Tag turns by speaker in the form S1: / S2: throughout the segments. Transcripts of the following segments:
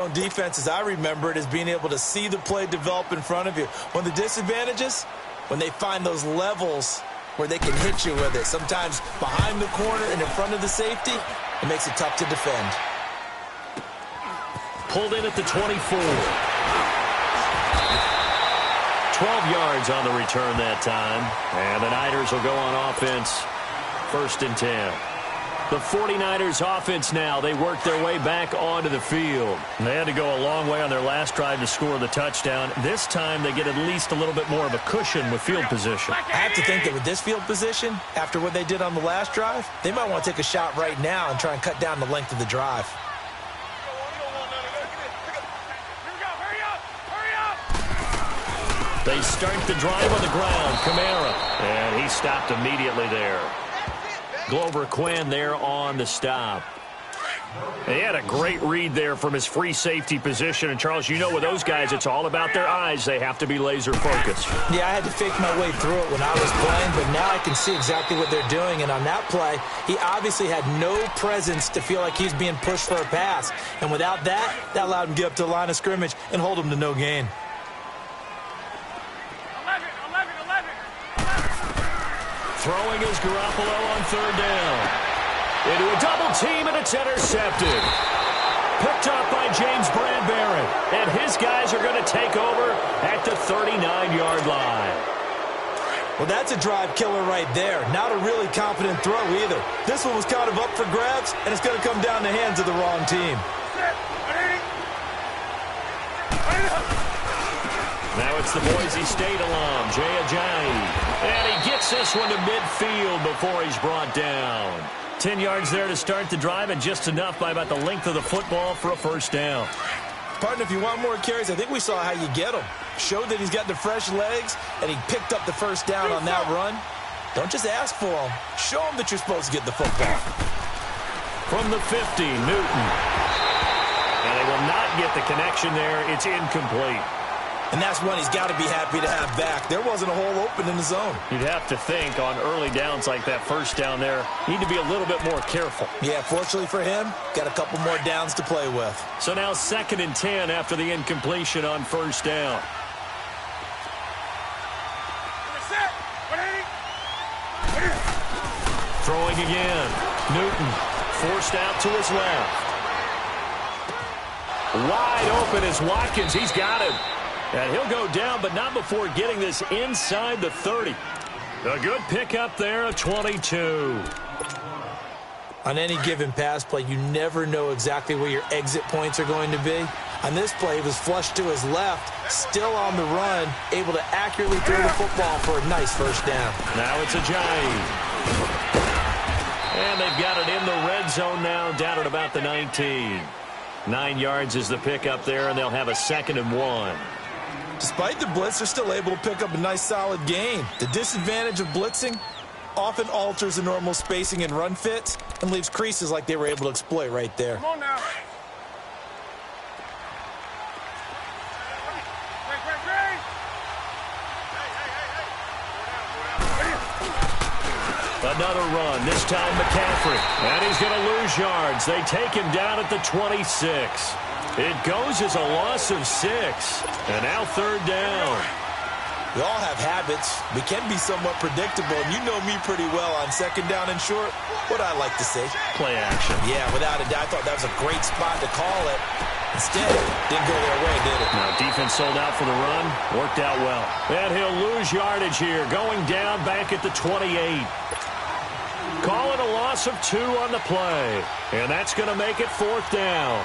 S1: On defense, as I remember it, is being able to see the play develop in front of you. One of the disadvantages, when they find those levels where they can hit you with it. Sometimes behind the corner and in front of the safety, it makes it tough to defend.
S2: Pulled in at the 24. 12 yards on the return that time. And the Niners will go on offense. 1st and 10. The 49ers offense now, they work their way back onto the field. And they had to go a long way on their last drive to score the touchdown. This time they get at least a little bit more of a cushion with field position.
S1: I have to think that with this field position, after what they did on the last drive, they might want to take a shot right now and try and cut down the length of the drive.
S2: They start the drive on the ground. Kamara. And he stopped immediately there. Glover Quinn there on the stop. He had a great read there from his free safety position. And, Charles, you know with those guys, it's all about their eyes. They have to be laser focused.
S1: Yeah, I had to fake my way through it when I was playing, but now I can see exactly what they're doing. And on that play, he obviously had no presence to feel like he's being pushed for a pass. And without that, that allowed him to get up to the line of scrimmage and hold him to no gain.
S2: Throwing is Garoppolo on 3rd down. Into a double team, and it's intercepted. Picked up by James Bradbury. And his guys are going to take over at the 39-yard line.
S1: Well, that's a drive killer right there. Not a really confident throw either. This one was kind of up for grabs, and it's going to come down the hands of the wrong team.
S2: Now it's the Boise State alum, Jay Ajayi. And he gets this one to midfield before he's brought down. 10 yards there to start the drive, and just enough by about the length of the football for a 1st down.
S1: Partner, if you want more carries, I think we saw how you get him. Showed that he's got the fresh legs, and he picked up the 1st down on that run. Don't just ask for him. Show him that you're supposed to get the football.
S2: From the 50, Newton. And they will not get the connection there. It's incomplete.
S1: And that's one he's got to be happy to have back. There wasn't a hole open in the zone.
S2: You'd have to think on early downs like that 1st down there, need to be a little bit more careful.
S1: Yeah, fortunately for him, got a couple more downs to play with.
S2: So now 2nd and 10 after the incompletion on 1st down. Throwing again. Newton forced out to his left. Wide open is Watkins. He's got him. And he'll go down, but not before getting this inside the 30. A good pickup there, a 22.
S1: On any given pass play, you never know exactly where your exit points are going to be. On this play, he was flushed to his left, still on the run, able to accurately throw the football for a nice 1st down.
S2: Now it's Ajayi. And they've got it in the red zone now, down at about the 19. 9 yards is the pickup there, and they'll have a 2nd and 1.
S1: Despite the blitz, they're still able to pick up a nice solid gain. The disadvantage of blitzing often alters the normal spacing and run fits and leaves creases like they were able to exploit right there.
S3: Come on now.
S2: Another run, this time McCaffrey. And he's going to lose yards. They take him down at the 26. It goes as a loss of 6. And now 3rd down.
S1: We all have habits. We can be somewhat predictable, and you know me pretty well on 2nd down and short. What I like to say?
S2: Play action.
S1: Yeah, without a doubt. I thought that was a great spot to call it. Instead, didn't go their way, did it?
S2: Now, defense sold out for the run. Worked out well. And he'll lose yardage here. Going down back at the 28. Call it a loss of 2 on the play. And that's going to make it 4th down.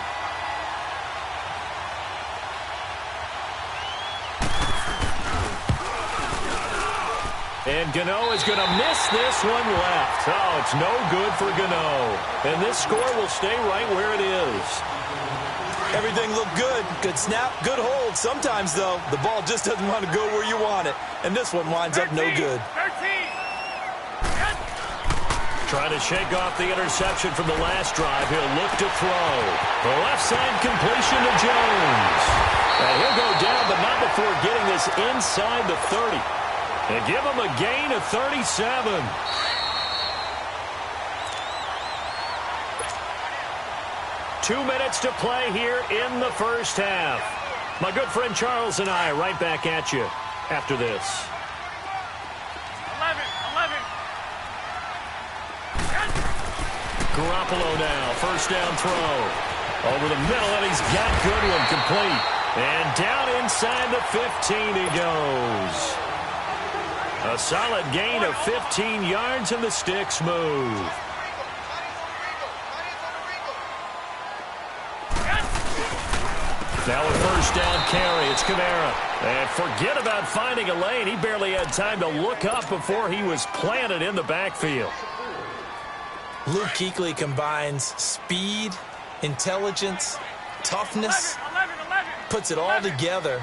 S2: And Gano is going to miss this one left. Oh, it's no good for Gano. And this score will stay right where it is.
S1: Everything looked good. Good snap, good hold. Sometimes, though, the ball just doesn't want to go where you want it. And this one winds up no good.
S3: 13.
S2: Trying to shake off the interception from the last drive. He'll look to throw. The left side completion to Jones. And he'll go down, but not before getting this inside the 30. And give him a gain of 37. 2 minutes to play here in the first half. My good friend Charles and I right back at you after this.
S3: 11.
S2: Garoppolo now, first down throw. Over the middle, and he's got good one, complete. And down inside the 15 he goes. A solid gain of 15 yards, and the sticks move. Now a first down carry. It's Kamara. And forget about finding a lane. He barely had time to look up before he was planted in the backfield.
S1: Luke Kuechly combines speed, intelligence, toughness, puts it all together.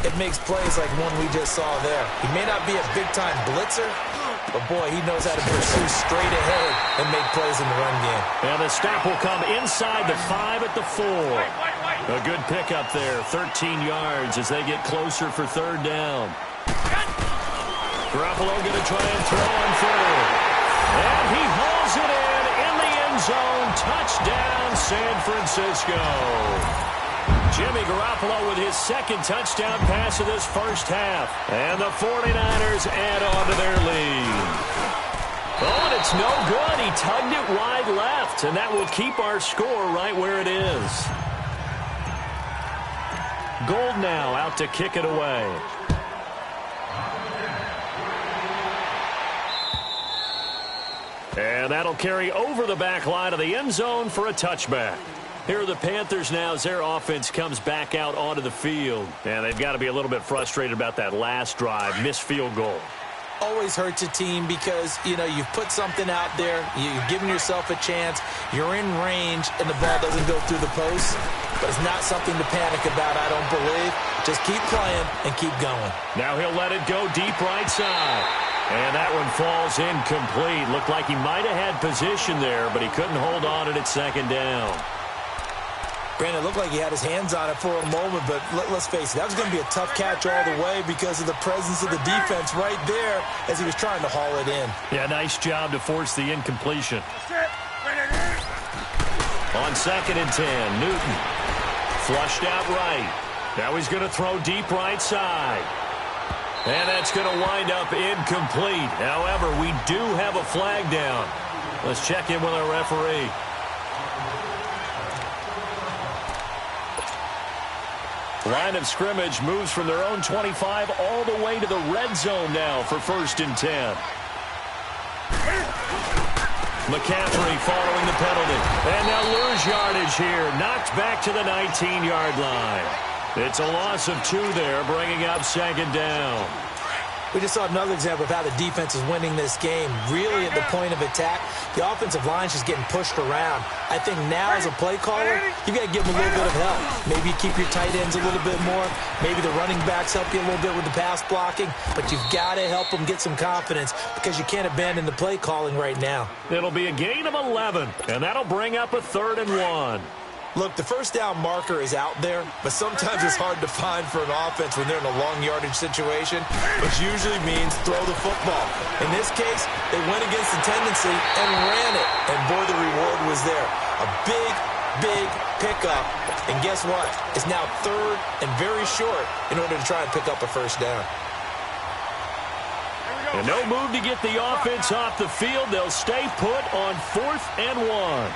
S1: It makes plays like one we just saw there. He may not be a big-time blitzer, but boy, he knows how to pursue straight ahead and make plays in the run game.
S2: Now the stop will come inside the 5 at the 4. A good pickup there, 13 yards as they get closer for third down. Garoppolo going to try and throw on third. And he hauls it in the end zone. Touchdown, San Francisco. Jimmy Garoppolo with his second touchdown pass of this first half. And the 49ers add on to their lead. Oh, and it's no good. He tugged it wide left, and that will keep our score right where it is. Gold now out to kick it away. And that'll carry over the back line of the end zone for a touchback. Here are the Panthers now as their offense comes back out onto the field. And they've got to be a little bit frustrated about that last drive, missed field goal.
S1: Always hurts a team because, you know, you've put something out there, you've given yourself a chance, you're in range, and the ball doesn't go through the post. But it's not something to panic about, I don't believe. Just keep playing and keep going.
S2: Now he'll let it go deep right side. And that one falls incomplete. Looked like he might have had position there, but he couldn't hold on at second down.
S1: Brandon, it looked like he had his hands on it for a moment, but let's face it, that was going to be a tough catch all the way because of the presence of the defense right there as he was trying to haul it in.
S2: Yeah, nice job to force the incompletion. On 2nd and 10, Newton flushed out right. Now he's going to throw deep right side. And that's going to wind up incomplete. However, we do have a flag down. Let's check in with our referee. Line of scrimmage moves from their own 25 all the way to the red zone now for 1st and 10. McCaffrey following the penalty. And now leauge yardage here. Knocked back to the 19-yard line. It's a loss of 2 there, bringing up 2nd down.
S1: We just saw another example of how the defense is winning this game. Really at the point of attack, the offensive line's just getting pushed around. I think now as a play caller, you've got to give them a little bit of help. Maybe you keep your tight ends a little bit more. Maybe the running backs help you a little bit with the pass blocking. But you've got to help them get some confidence because you can't abandon the play calling right now.
S2: It'll be a gain of 11, and that'll bring up a 3rd and 1.
S1: Look, the first down marker is out there, but sometimes it's hard to find for an offense when they're in a long yardage situation, which usually means throw the football. In this case, they went against the tendency and ran it, and boy, the reward was there. A big pickup, and guess what? It's now 3rd and very short in order to try and pick up a first down.
S2: And no move to get the offense off the field. They'll stay put on 4th and 1.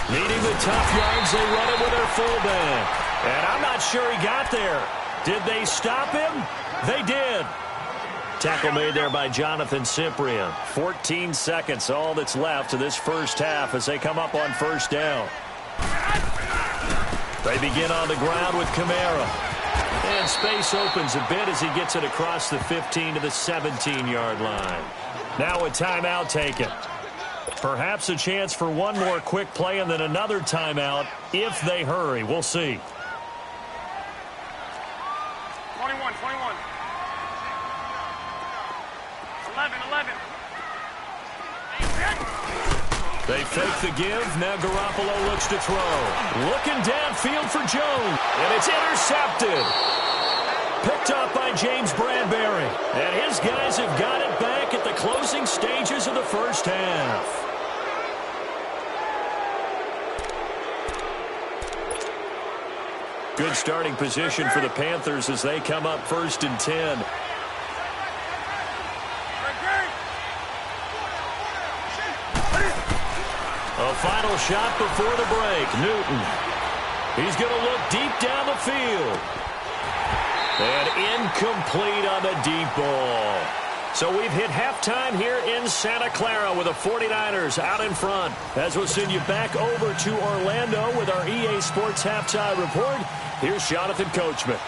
S2: Needing the tough yards, they run it with their fullback. And I'm not sure he got there. Did they stop him? They did. Tackle made there by Jonathan Cyprien. 14 seconds, all that's left of this first half as they come up on 1st down. They begin on the ground with Kamara. And space opens a bit as he gets it across the 15 to the 17-yard line. Now a timeout taken. Perhaps a chance for one more quick play and then another timeout if they hurry. We'll see.
S3: 21. 11.
S2: They fake the give. Now Garoppolo looks to throw. Looking downfield for Jones. And it's intercepted. picked up by James Bradbury. And his guys have got it back at the closing stages of the first half. Good starting position for the Panthers as they come up 1st and 10. A final shot before the break. Newton. He's going to look deep down the field. And incomplete on the deep ball. So we've hit halftime here in Santa Clara with the 49ers out in front. As we'll send you back over to Orlando with our EA Sports Halftime Report, here's Jonathan Coachman.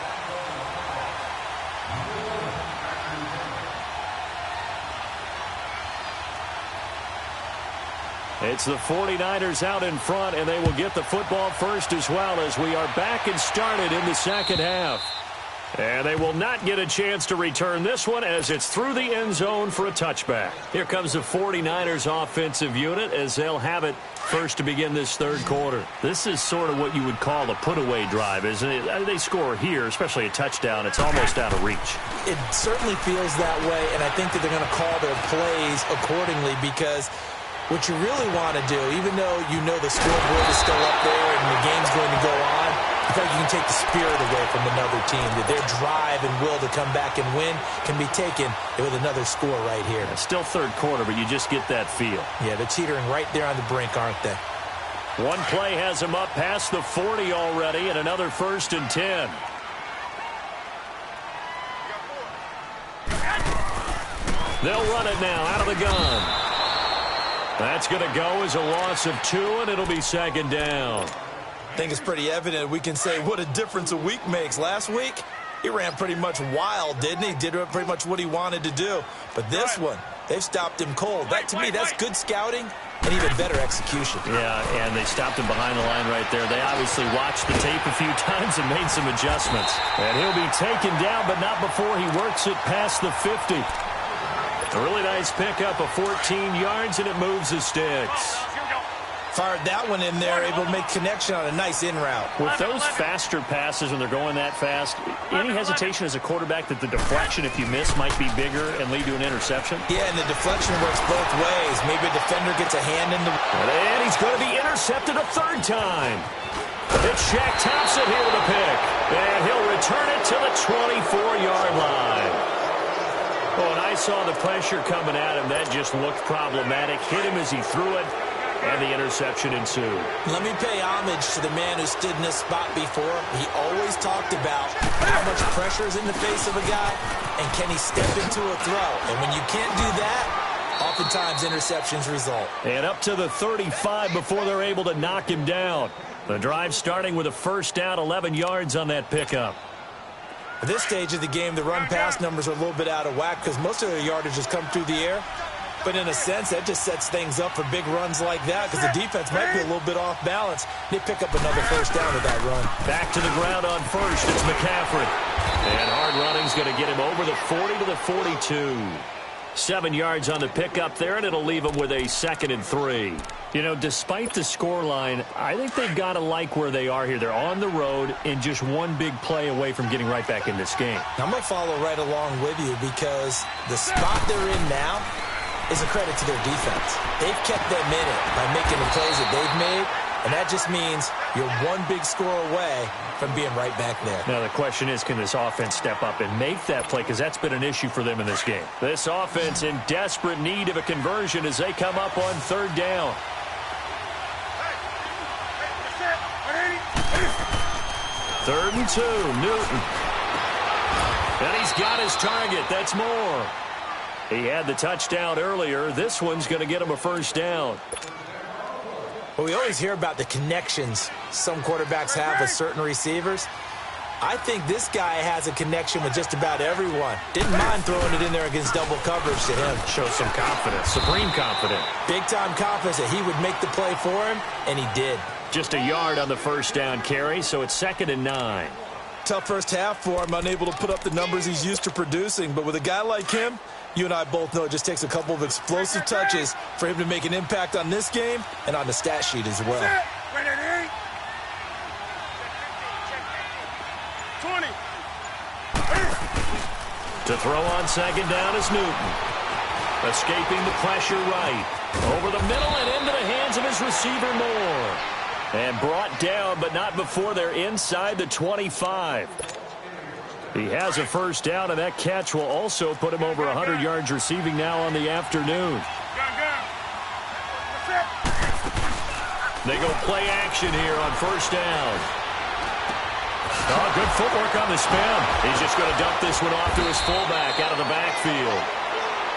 S2: It's the 49ers out in front, and they will get the football first as well as we are back and started in the second half. And they will not get a chance to return this one as it's through the end zone for a touchback. Here comes the 49ers offensive unit as they'll have it first to begin this third quarter. This is sort of what you would call a put-away drive, isn't it? They score here, especially a touchdown. It's almost out of reach.
S1: It certainly feels that way, and I think that they're going to call their plays accordingly because what you really want to do, even though you know the scoreboard is still up there and the game's going to go on, I feel like you can take the spirit away from another team, that their drive and will to come back and win can be taken with another score right here.
S2: Yeah, still third quarter, but you just get that feel.
S1: Yeah, they're teetering right there on the brink, aren't they?
S2: One play has them up past the 40 already, and another 1st and 10. They'll run it now out of the gun. That's going to go as a loss of 2, and it'll be 2nd down.
S1: I think it's pretty evident we can say what a difference a week makes. Last week, he ran pretty much wild, didn't he? Did pretty much what he wanted to do. But this one, they've stopped him cold. That, to me, that's good scouting and even better execution.
S2: Yeah, and they stopped him behind the line right there. They obviously watched the tape a few times and made some adjustments. And he'll be taken down, but not before he works it past the 50. A really nice pickup of 14 yards, and it moves the sticks.
S1: Fired that one in there, able to make connection on a nice in route.
S2: With those faster passes when they're going that fast, any hesitation as a quarterback that the deflection, if you miss, might be bigger and lead to an interception?
S1: Yeah, and the deflection works both ways. Maybe a defender gets a hand in the...
S2: And he's going to be intercepted a 3rd time. It's Shaq Thompson here with a pick. And he'll return it to the 24-yard line. Oh, and I saw the pressure coming at him. That just looked problematic. Hit him as he threw it. And the interception ensued.
S1: Let me pay homage to the man who stood in this spot before. He always talked about how much pressure is in the face of a guy and can he step into a throw. And when you can't do that, oftentimes interceptions result.
S2: And up to the 35 before they're able to knock him down. The drive starting with a 1st down, 11 yards on that pickup.
S1: At this stage of the game, the run-pass numbers are a little bit out of whack because most of their yardage has come through the air. But in a sense, that just sets things up for big runs like that because the defense might be a little bit off balance. They pick up another 1st down with that run.
S2: Back to the ground on 1st. It's McCaffrey. And hard running's going to get him over the 40 to the 42. 7 yards on the pickup there, and it'll leave him with a 2nd and 3. You know, despite the scoreline, I think they've got to like where they are here. They're on the road and just one big play away from getting right back in this game.
S1: I'm going to follow right along with you because the spot they're in now is a credit to their defense. They've kept them in it by making the plays that they've made, and that just means you're one big score away from being right back there.
S2: Now the question is, can this offense step up and make that play? Because that's been an issue for them in this game. This offense in desperate need of a conversion as they come up on 3rd down. Third and 2, Newton. And he's got his target. That's Moore. He had the touchdown earlier. This one's going to get him a 1st down.
S1: Well, we always hear about the connections some quarterbacks have with certain receivers. I think this guy has a connection with just about everyone. Didn't mind throwing it in there against double coverage to him.
S2: Shows some confidence, supreme confidence.
S1: Big-time confidence that he would make the play for him, and he did.
S2: Just a yard on the 1st down carry, so it's 2nd and 9.
S1: Tough first half for him, unable to put up the numbers he's used to producing. But with a guy like him, you and I both know it just takes a couple of explosive touches for him to make an impact on this game and on the stat sheet as well.
S3: 20.
S2: To throw on second down is Newton. Escaping the pressure right. Over the middle and into the hands of his receiver Moore. And brought down, but not before they're inside the 25. He has a first down, and that catch will also put him over 100 yards receiving now on the afternoon. They go play action here on first down. Oh, good footwork on the spin. He's just going to dump this one off to his fullback out of the backfield.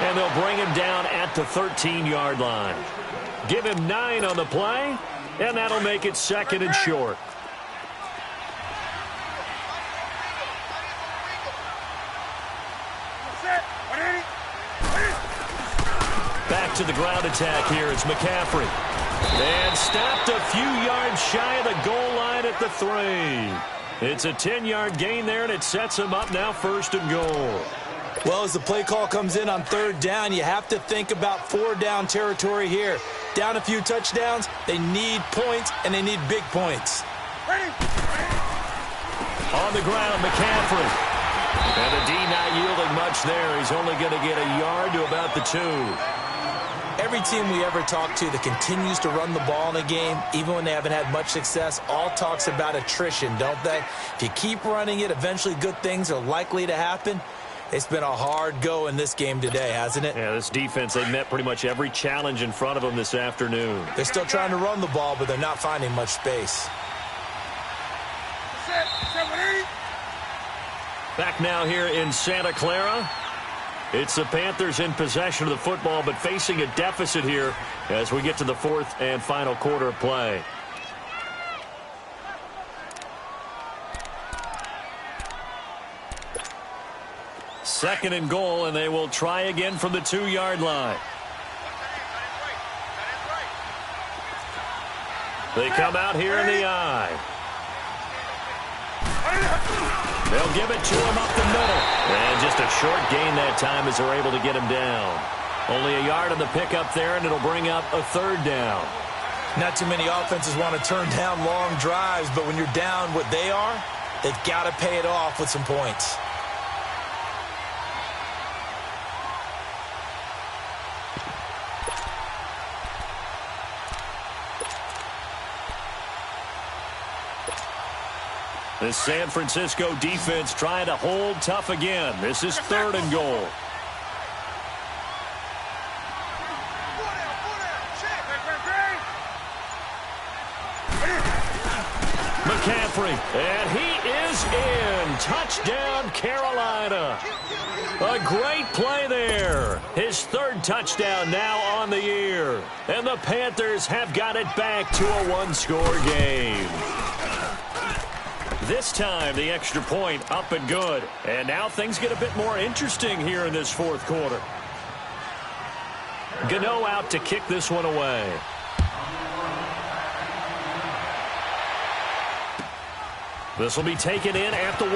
S2: And they'll bring him down at the 13-yard line. Give him 9 on the play, and that'll make it second and short. Back to the ground attack here. It's McCaffrey. And stopped a few yards shy of the goal line at the 3. It's a 10-yard gain there, and it sets him up now first and goal.
S1: Well, as the play call comes in on third down, you have to think about 4-down territory here. Down a few touchdowns, they need points, and they need big points.
S2: On the ground, McCaffrey. And the D not yielding much there. He's only going to get a yard to about the 2.
S1: Every team we ever talk to that continues to run the ball in a game, even when they haven't had much success, all talks about attrition, don't they? If you keep running it, eventually good things are likely to happen. It's been a hard go in this game today, hasn't it?
S2: Yeah, this defense, they met pretty much every challenge in front of them this afternoon.
S1: They're still trying to run the ball, but they're not finding much space.
S2: Back now here in Santa Clara. It's the Panthers in possession of the football, but facing a deficit here as we get to the fourth and final quarter of play. Second and goal, and they will try again from the 2-yard line. They come out here in the eye. They'll give it to him up the middle. And just a short gain that time as they're able to get him down. Only a yard on the pickup there, and it'll bring up a third down.
S1: Not too many offenses want to turn down long drives, but when you're down what they are, they've got to pay it off with some points.
S2: The San Francisco defense trying to hold tough again. This is third and goal. McCaffrey, and he is in. Touchdown, Carolina. A great play there. His third touchdown now on the year. And the Panthers have got it back to a one-score game. This time, the extra point up and good. And now things get a bit more interesting here in this fourth quarter. Gano out to kick this one away. This will be taken in at the 1.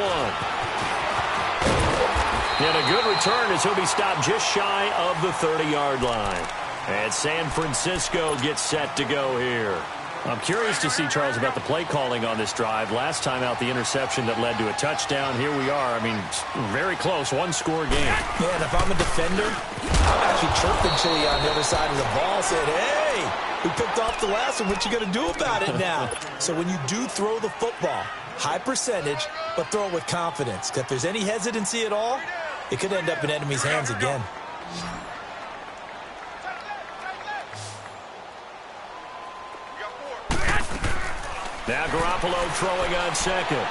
S2: And a good return as he'll be stopped just shy of the 30-yard line. And San Francisco gets set to go here. I'm curious to see, Charles, about the play calling on this drive. Last time out, the interception that led to a touchdown. Here we are. I mean, very close, one-score game.
S1: Yeah, and if I'm a defender, I'm actually chirping Chili on the other side of the ball, saying, hey, we picked off the last one. What you going to do about it now? So when you do throw the football, high percentage, but throw it with confidence. If there's any hesitancy at all, it could end up in enemy's hands again.
S2: Now Garoppolo throwing on second.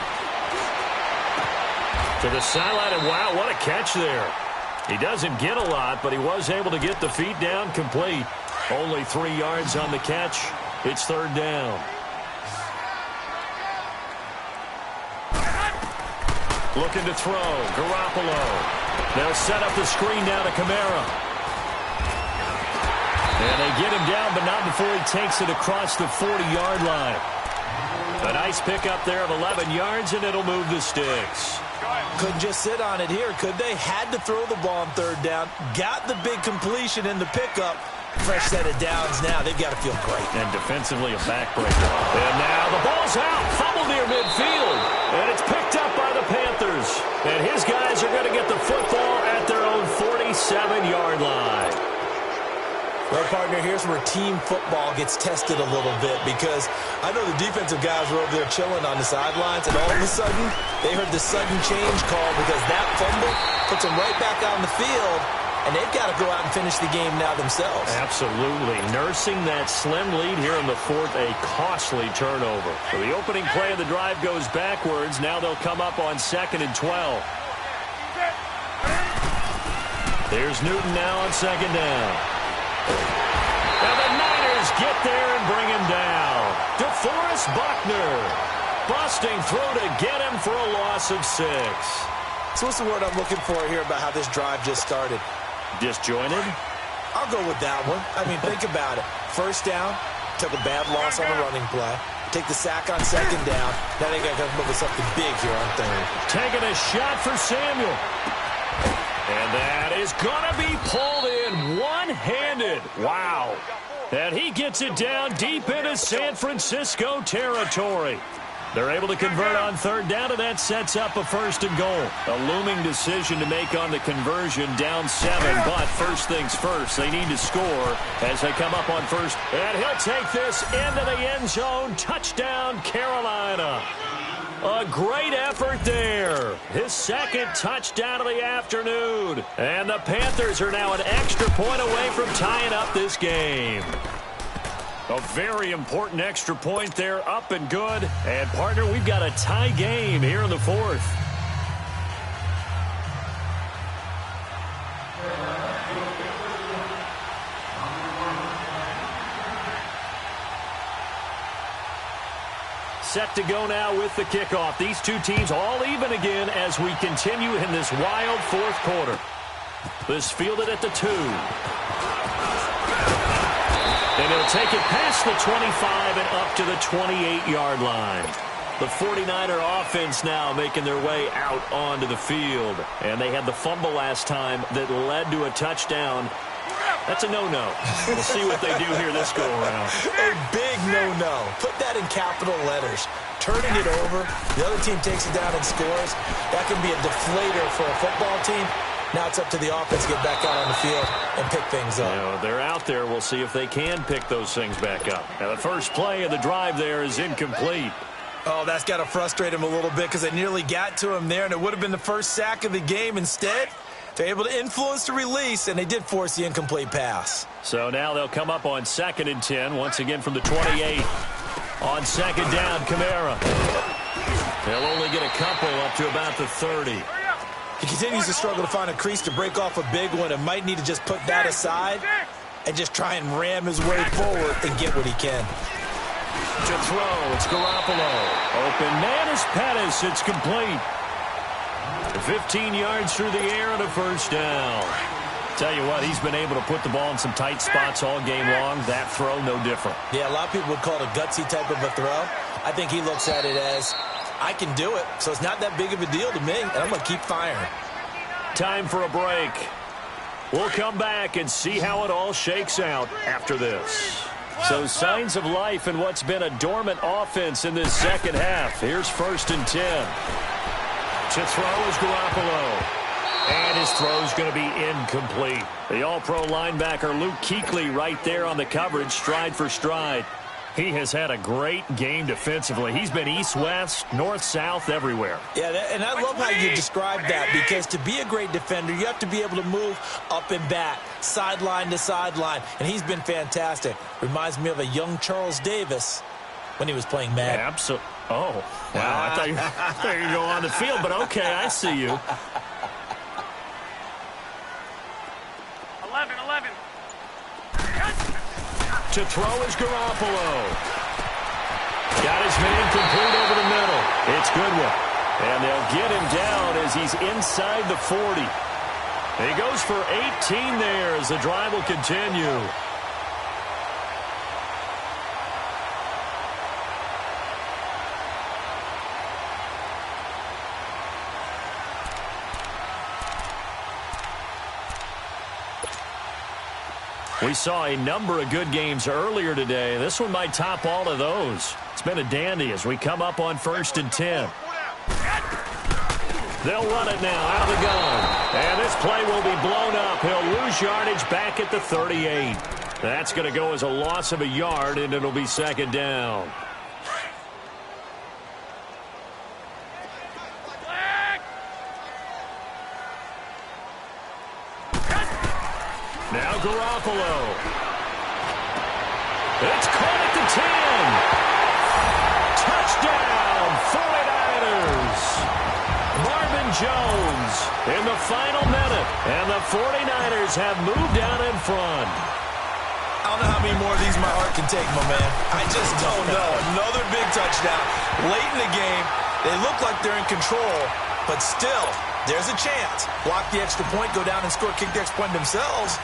S2: To the sideline, and wow, what a catch there. He doesn't get a lot, but he was able to get the feet down complete. Only 3 yards on the catch. It's third down. Looking to throw. Garoppolo. They'll set up the screen now to Kamara. And they get him down, but not before he takes it across the 40-yard line. A nice pickup there of 11 yards, and it'll move the sticks.
S1: Couldn't just sit on it here, could they? Had to throw the ball on third down. Got the big completion in the pickup. Fresh set of downs now. They've got to feel great.
S2: And defensively, a backbreaker. And now the ball's out. Fumble near midfield. And it's picked up by the Panthers. And his guys are going to get the football 9-yard line.
S1: Well, partner, here's where team football gets tested a little bit, because I know the defensive guys were over there chilling on the sidelines, and all of a sudden, they heard the sudden change call because that fumble puts them right back out on the field, and they've got to go out and finish the game now themselves.
S2: Absolutely. Nursing that slim lead here in the fourth, a costly turnover. So the opening play of the drive goes backwards. Now they'll come up on 2nd and 12. There's Newton now on 2nd down. And the Niners get there and bring him down. DeForest Buckner busting through to get him for a loss of 6.
S1: So what's the word I'm looking for here about how this drive just started?
S2: Disjointed?
S1: I'll go with that one. I mean, think about it. First down, took a bad loss on a running play. Take the sack on 2nd down. Now they got to come up with something big here on 3rd.
S2: Taking a shot for Samuel. And that is going to be pulled in one-handed. Wow. And he gets it down deep into San Francisco territory. They're able to convert on 3rd down, and that sets up a 1st and goal. A looming decision to make on the conversion, down 7. But first things first, they need to score as they come up on 1st. And he'll take this into the end zone. Touchdown, Carolina. A great effort there. His 2nd touchdown of the afternoon. And the Panthers are now an extra point away from tying up this game. A very important extra point there, up and good. And, partner, we've got a tie game here in the 4th. Set to go now with the kickoff. These two teams all even again as we continue in this wild 4th quarter. This fielded at the 2. And he'll take it past the 25 and up to the 28-yard line. The 49er offense now making their way out onto the field. And they had the fumble last time that led to a touchdown. That's a no-no. We'll see what they do here this go-around.
S1: A big no-no. Put that in capital letters. Turning it over, the other team takes it down and scores. That can be a deflator for a football team. Now it's up to the offense to get back out on the field and pick things up.
S2: You know, they're out there. We'll see if they can pick those things back up. Now, the first play of the drive there is incomplete.
S1: Oh, that's got to frustrate him a little bit because they nearly got to him there, and it would have been the first sack of the game. Instead, they're able to influence the release, and they did force the incomplete pass.
S2: So now they'll come up on 2nd and 10, once again from the 28. On 2nd down, Kamara. They'll only get a couple up to about the 30.
S1: He continues to struggle to find a crease to break off a big one and might need to just put that aside and just try and ram his way forward and get what he can.
S2: To throw, it's Garoppolo. Open man is Pettis. It's complete. 15 yards through the air and a 1st down. Tell you what, he's been able to put the ball in some tight spots all game long. That throw, no different.
S1: Yeah, a lot of people would call it a gutsy type of a throw. I think he looks at it as, I can do it, so it's not that big of a deal to me, and I'm going to keep firing.
S2: Time for a break. We'll come back and see how it all shakes out after this. So signs of life in what's been a dormant offense in this 2nd half. Here's 1st and 10. To throw is Garoppolo. And his throw's going to be incomplete. The all-pro linebacker Luke Kuechly right there on the coverage, stride for stride. He has had a great game defensively. He's been east-west, north-south, everywhere.
S1: Yeah, and I love how you describe that, because to be a great defender, you have to be able to move up and back, sideline to sideline, and he's been fantastic. Reminds me of a young Charles Davis when he was playing Madden.
S2: Absolutely. Oh, wow. I thought you were going to go on the field, but okay, I see you.
S3: 11.
S2: To throw is Garoppolo. Got his man complete over the middle. It's Goodwin. And they'll get him down as he's inside the 40. He goes for 18 there as the drive will continue. We saw a number of good games earlier today. This one might top all of those. It's been a dandy as we come up on 1st and 10. They'll run it now out of the gun. And this play will be blown up. He'll lose yardage back at the 38. That's going to go as a loss of a yard, and it'll be second down. Now Garoppolo. It's caught at the 10. Touchdown, 49ers. Marvin Jones in the final minute, and the 49ers have moved out in front.
S1: I don't know how many more of these my heart can take, my man. I just don't know. Another big touchdown. Late in the game, they look like they're in control, but still, there's a chance. Block the extra point, go down and score, kick the extra point themselves.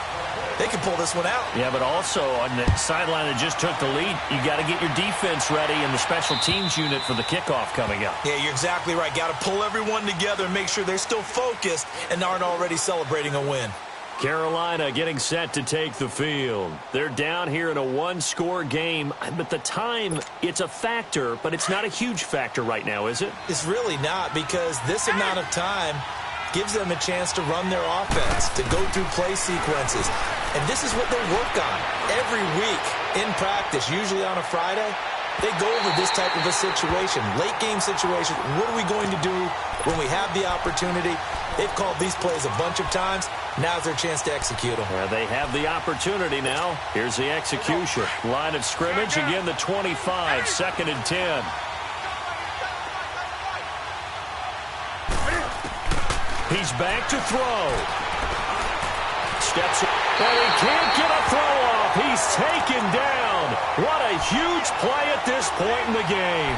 S1: They can pull this one out.
S2: Yeah, but also on the sideline that just took the lead, you got to get your defense ready and the special teams unit for the kickoff coming up.
S1: Yeah, you're exactly right. Got to pull everyone together and make sure they're still focused and aren't already celebrating a win.
S2: Carolina getting set to take the field. They're down here in a one-score game, but the time, it's a factor, but it's not a huge factor right now, is it?
S1: It's really not, because this amount of time gives them a chance to run their offense, to go through play sequences. And this is what they work on every week in practice, usually on a Friday. They go over this type of a situation, late game situation. What are we going to do when we have the opportunity? They've called these plays a bunch of times. Now's their chance to execute them.
S2: They have the opportunity now. Here's the execution. Line of scrimmage, again the 25, 2nd and 10. He's back to throw. Steps, and he can't get a throw off. He's taken down. What a huge play at this point in the game.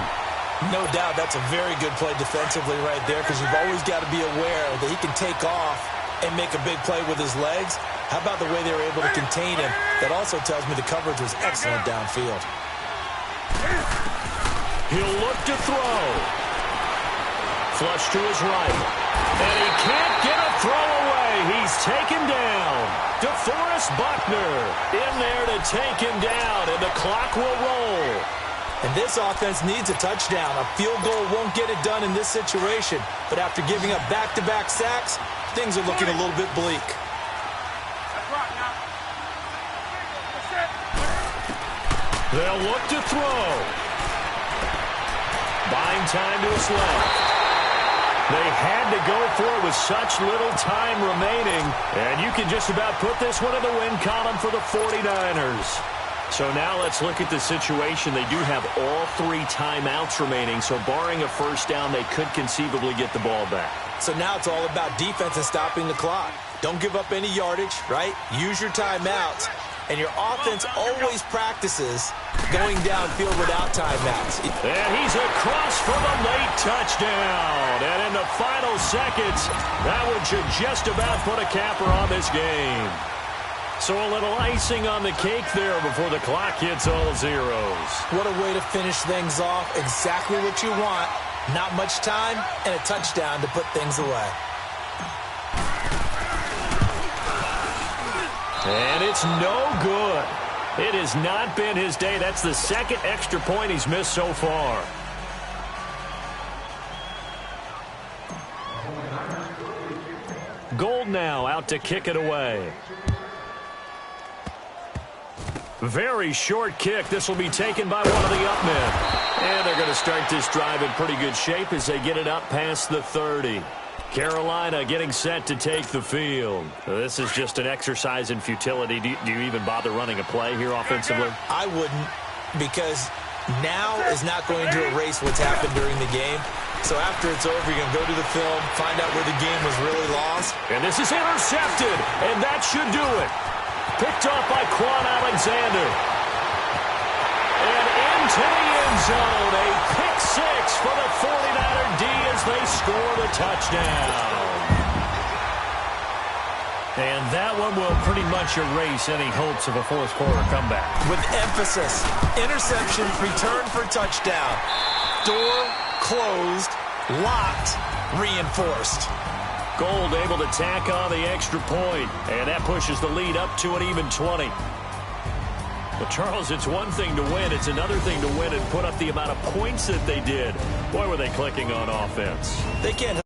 S1: No doubt that's a very good play defensively right there, because you've always got to be aware that he can take off and make a big play with his legs. How about the way they were able to contain him? That also tells me the coverage was excellent downfield.
S2: He'll look to throw. Flush to his right. And he can't get a throw away. He's taken down. DeForest Buckner in there to take him down, and the clock will roll.
S1: And this offense needs a touchdown. A field goal won't get it done in this situation. But after giving up back-to-back sacks, things are looking a little bit bleak.
S2: They'll look to throw. Buying time to his left. They had to go for it with such little time remaining. And you can just about put this one in the win column for the 49ers. So now let's look at the situation. They do have all 3 timeouts remaining. So barring a first down, they could conceivably get the ball back.
S1: So now it's all about defense and stopping the clock. Don't give up any yardage, right? Use your timeouts. And your offense always practices going downfield without timeouts.
S2: And he's across for the late touchdown. And in the final seconds, that one should just about put a capper on this game. So a little icing on the cake there before the clock hits all zeros.
S1: What a way to finish things off. Exactly what you want. Not much time and a touchdown to put things away.
S2: And it's no good. It has not been his day. That's the 2nd extra point he's missed so far. Gold now out to kick it away. Very short kick. This will be taken by one of the up men. And they're going to start this drive in pretty good shape as they get it up past the 30. Carolina getting set to take the field. This is just an exercise in futility. Do you even bother running a play here offensively?
S1: I wouldn't, because now is not going to erase what's happened during the game. So after it's over, you're going to go to the film, find out where the game was really lost.
S2: And this is intercepted, and that should do it. Picked off by Quan Alexander. And into the end zone, a pick 6 for the 49er D as they score the touchdown. And that one will pretty much erase any hopes of a fourth-quarter comeback.
S1: With emphasis, interception, return for touchdown. Door closed, locked, reinforced.
S2: Gold able to tack on the extra point, and that pushes the lead up to an even 20. But, Charles, it's one thing to win. It's another thing to win and put up the amount of points that they did. Boy, were they clicking on offense.
S1: They can't